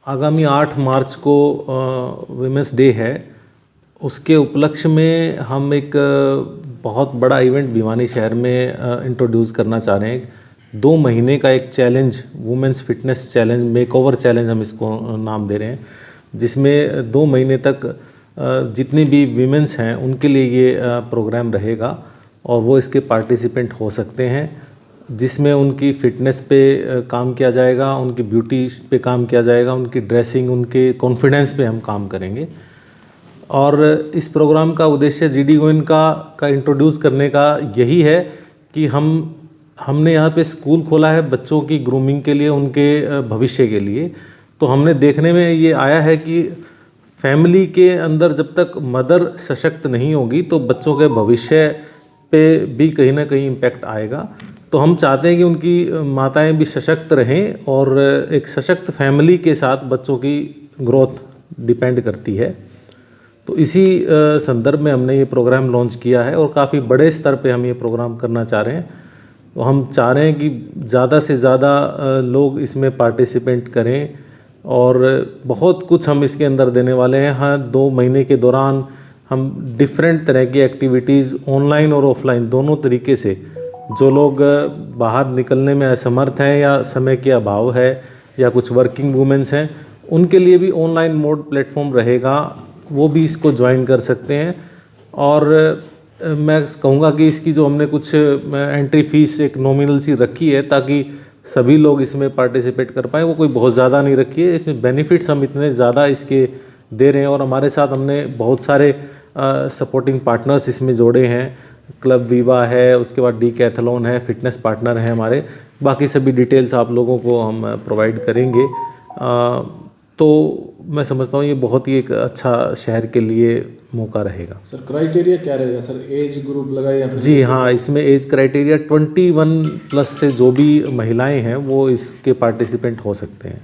आगामी 8 मार्च को women's day है। उसके उपलक्ष्य में हम एक बहुत बड़ा इवेंट भिवानी शहर में इंट्रोड्यूस करना चाह रहे हैं। 2 महीने का एक challenge, women's fitness challenge, makeover challenge हम इसको नाम दे रहे हैं, जिसमें 2 महीने तक जितनी भी वीमेंस हैं उनके लिए ये प्रोग्राम रहेगा और वो इसके पार्टिसिपेंट हो सकते हैं, जिसमें उनकी फ़िटनेस पे काम किया जाएगा, उनकी ब्यूटी पे काम किया जाएगा, उनकी ड्रेसिंग, उनके कॉन्फिडेंस पे हम काम करेंगे। और इस प्रोग्राम का उद्देश्य जीडी गोयनका का इंट्रोड्यूस करने का यही है कि हमने यहाँ पे स्कूल खोला है बच्चों की ग्रूमिंग के लिए, उनके भविष्य के लिए। तो हमने देखने में ये आया है कि फैमिली के अंदर जब तक मदर सशक्त नहीं होगी तो बच्चों के भविष्य पे भी कहीं ना कहीं इम्पैक्ट आएगा। तो हम चाहते हैं कि उनकी माताएं भी सशक्त रहें और एक सशक्त फैमिली के साथ बच्चों की ग्रोथ डिपेंड करती है। तो इसी संदर्भ में हमने ये प्रोग्राम लॉन्च किया है और काफ़ी बड़े स्तर पे हम ये प्रोग्राम करना चाह रहे हैं। तो हम चाह रहे हैं कि ज़्यादा से ज़्यादा लोग इसमें पार्टिसिपेंट करें और बहुत कुछ हम इसके अंदर देने वाले हैं। हाँ, 2 महीने के दौरान हम डिफरेंट तरह की एक्टिविटीज़ ऑनलाइन और ऑफलाइन दोनों तरीके से, जो लोग बाहर निकलने में असमर्थ हैं या समय के अभाव है या कुछ वर्किंग वुमेन्स हैं, उनके लिए भी ऑनलाइन मोड प्लेटफॉर्म रहेगा, वो भी इसको ज्वाइन कर सकते हैं। और मैं कहूँगा कि इसकी जो हमने कुछ एंट्री फीस एक नॉमिनल सी रखी है ताकि सभी लोग इसमें पार्टिसिपेट कर पाएँ, वो कोई बहुत ज़्यादा नहीं रखी है। इसमें बेनिफिट्स हम इतने ज़्यादा इसके दे रहे हैं और हमारे साथ हमने बहुत सारे सपोर्टिंग पार्टनर्स इसमें जोड़े हैं। क्लब वीवा है, उसके बाद डीकैथलॉन है, फिटनेस पार्टनर हैं हमारे। बाकी सभी डिटेल्स आप लोगों को हम प्रोवाइड करेंगे। तो मैं समझता हूँ ये बहुत ही एक अच्छा शहर के लिए मौका रहेगा। सर क्राइटेरिया क्या रहेगा सर, एज ग्रुप लगाए या फिर? जी हाँ, इसमें एज क्राइटेरिया 21 प्लस से जो भी महिलाएं हैं वो इसके पार्टिसिपेंट हो सकते हैं।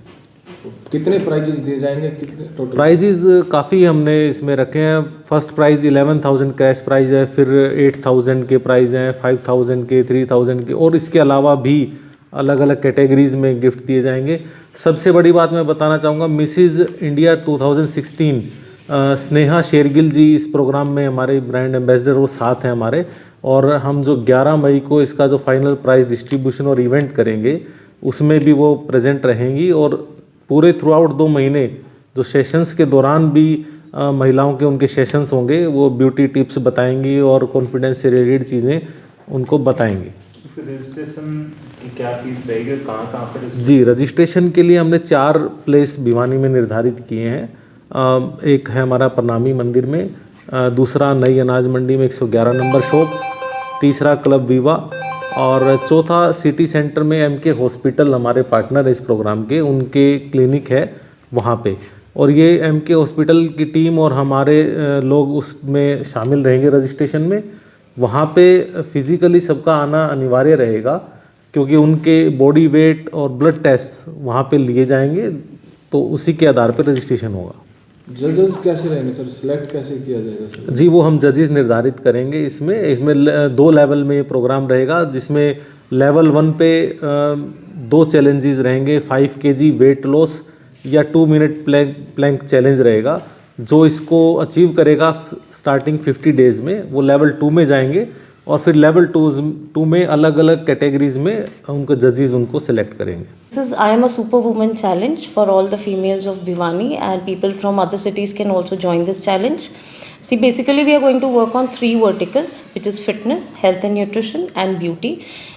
कितने प्राइजेस दिए जाएंगे, कितने टोटल प्राइजेज काफ़ी हमने इसमें रखे हैं। फर्स्ट प्राइज़ 11,000 कैश प्राइज़ है, फिर 8,000 के प्राइज़ हैं, 5,000 के, 3,000 के, और इसके अलावा भी अलग अलग कैटेगरीज़ में गिफ्ट दिए जाएंगे। सबसे बड़ी बात मैं बताना चाहूँगा, मिसिज़ इंडिया 2016 स्नेहा शेरगिल जी इस प्रोग्राम में हमारे ब्रांड एम्बेसडर, वो साथ हैं हमारे। और हम जो 11 मई को इसका जो फाइनल प्राइज़ डिस्ट्रीब्यूशन और इवेंट करेंगे उसमें भी वो प्रेजेंट रहेंगी। और पूरे थ्रू आउट 2 महीने जो सेशंस के दौरान भी महिलाओं के उनके सेशंस होंगे, वो ब्यूटी टिप्स बताएंगी और कॉन्फिडेंस से रिलेटेड चीज़ें उनको बताएंगी। रजिस्ट्रेशन की क्या फीस रहेगी, कहाँ पर? जी, रजिस्ट्रेशन के लिए हमने 4 प्लेस भिवानी में निर्धारित किए हैं। एक है हमारा प्रणामी मंदिर में, दूसरा नई अनाज मंडी में 111 नंबर शॉप, तीसरा क्लब वीवा, और चौथा सिटी सेंटर में एमके हॉस्पिटल हमारे पार्टनर है इस प्रोग्राम के, उनके क्लिनिक है वहाँ पे। और ये एमके हॉस्पिटल की टीम और हमारे लोग उसमें शामिल रहेंगे रजिस्ट्रेशन में। वहाँ पे फिज़िकली सबका आना अनिवार्य रहेगा क्योंकि उनके बॉडी वेट और ब्लड टेस्ट वहाँ पे लिए जाएंगे, तो उसी के आधार पर रजिस्ट्रेशन होगा। जजेस कैसे रहेंगे सर, सिलेक्ट कैसे किया जाएगा सर? जी, वो हम जजेस निर्धारित करेंगे। इसमें 2 लेवल में ये प्रोग्राम रहेगा, जिसमें लेवल 1 पे 2 चैलेंजेस रहेंगे। 5 kg वेट लॉस या 2 मिनट प्लैंक चैलेंज रहेगा। जो इसको अचीव करेगा स्टार्टिंग 50 डेज़ में, वो लेवल 2 में जाएंगे और फिर लेवल 2 में अलग अलग कैटेगरीज में उनको जजेस उनको सेलेक्ट करेंगे। I am a superwoman challenge for all the females of Bhiwani, and people from other cities can also join this challenge. See, basically we are going to work on 3 verticals, which is fitness, health and nutrition, and beauty.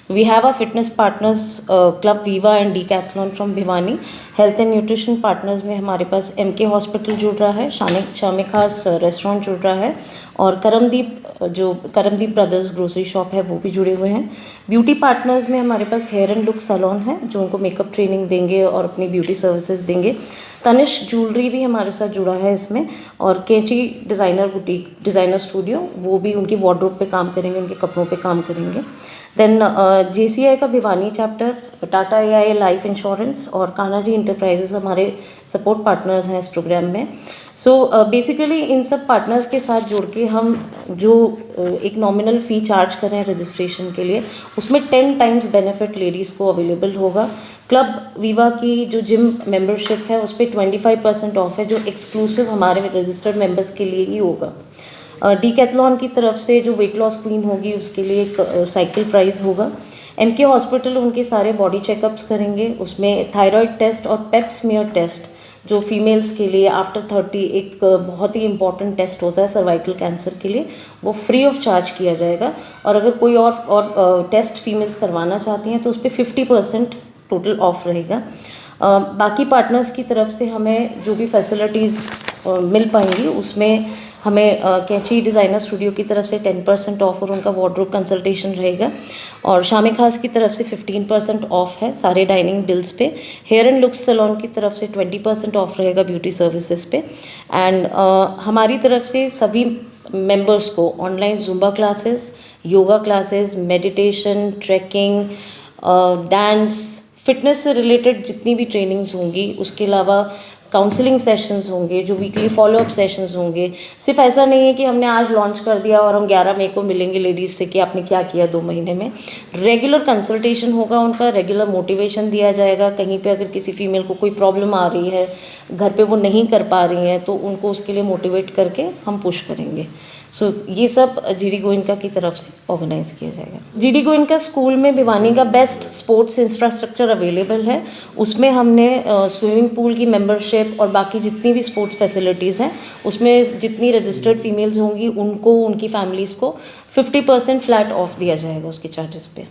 We have our fitness partners Club Viva and Decathlon from Bhiwani. Health and nutrition partners में हमारे पास MK hospital जुड़ रहा है, शामी खास restaurant जुड़ रहा है, और करमदीप ब्रदर्स ग्रोसरी शॉप है वो भी जुड़े हुए हैं। ब्यूटी पार्टनर्स में हमारे पास हेयर एंड लुक सैलून है जो उनको मेकअप ट्रेनिंग देंगे और अपनी ब्यूटी सर्विसेज देंगे। तनिष्क ज्वेलरी भी हमारे साथ जुड़ा है इसमें, और कैंची डिज़ाइनर बुटीक डिज़ाइनर स्टूडियो, वो भी उनकी वार्डरोब पे काम करेंगे, उनके कपड़ों पे काम करेंगे। देन JCI का Bhiwani chapter, Tata AI life insurance और कान्हा जी इंटरप्राइजेस हमारे सपोर्ट पार्टनर्स हैं इस प्रोग्राम में। सो बेसिकली इन सब पार्टनर्स के साथ जुड़ के हम जो एक नॉमिनल फ़ी चार्ज कर रहे हैं रजिस्ट्रेशन के लिए, उसमें 10 टाइम्स बेनिफिट लेडीज़ को अवेलेबल होगा। क्लब वीवा की जो जिम मेंबरशिप है उस पर 25% ऑफ है, जो एक्सक्लूसिव हमारे रजिस्टर्ड मेंबर्स के लिए ही होगा। डीकैथलॉन की तरफ से जो वेट लॉस क्वीन होगी उसके लिए एक साइकिल प्राइज़ होगा। MK हॉस्पिटल उनके सारे बॉडी चेकअप्स करेंगे, उसमें थायराइड टेस्ट और पेप स्मीयर टेस्ट जो फीमेल्स के लिए आफ्टर 30 एक बहुत ही इंपॉर्टेंट टेस्ट होता है सर्वाइकल कैंसर के लिए, वो फ्री ऑफ चार्ज किया जाएगा। और अगर कोई और टेस्ट फीमेल्स करवाना चाहती हैं तो उस पर 50% टोटल ऑफ रहेगा। बाकी पार्टनर्स की तरफ से हमें जो भी फैसिलिटीज़ मिल पाएंगी उसमें हमें कैंची डिज़ाइनर स्टूडियो की तरफ से 10% ऑफ और उनका वार्डरोब कंसल्टेशन रहेगा। और शामी खास की तरफ से 15% ऑफ है सारे डाइनिंग बिल्स पे। हेयर एंड लुक्स सैलून की तरफ से 20% ऑफ रहेगा ब्यूटी सर्विसेज पे। एंड हमारी तरफ से सभी मेंबर्स को online zumba classes, yoga classes, meditation, trekking, dance, fitness से रिलेटेड जितनी भी ट्रेनिंग्स होंगी, उसके अलावा काउंसलिंग सेशंस होंगे, जो वीकली फॉलोअप सेशंस होंगे। सिर्फ ऐसा नहीं है कि हमने आज लॉन्च कर दिया और हम 11 मई को मिलेंगे लेडीज़ से कि आपने क्या किया 2 महीने में। रेगुलर कंसल्टेशन होगा उनका, रेगुलर मोटिवेशन दिया जाएगा। कहीं पे अगर किसी फीमेल को कोई प्रॉब्लम आ रही है, घर पे वो नहीं कर पा रही हैं, तो उनको उसके लिए मोटिवेट करके हम पुश करेंगे। सो ये सब GD गोयनका की तरफ से ऑर्गेनाइज किया जाएगा। GD गोयनका स्कूल में भिवानी का बेस्ट स्पोर्ट्स इंफ्रास्ट्रक्चर अवेलेबल है। उसमें हमने स्विमिंग पूल की मेंबरशिप और बाकी जितनी भी स्पोर्ट्स फैसिलिटीज़ हैं उसमें जितनी रजिस्टर्ड फीमेल्स होंगी उनको, उनकी फैमिलीज़ को 50% फ्लैट ऑफ दिया जाएगा उसके चार्जेस पे।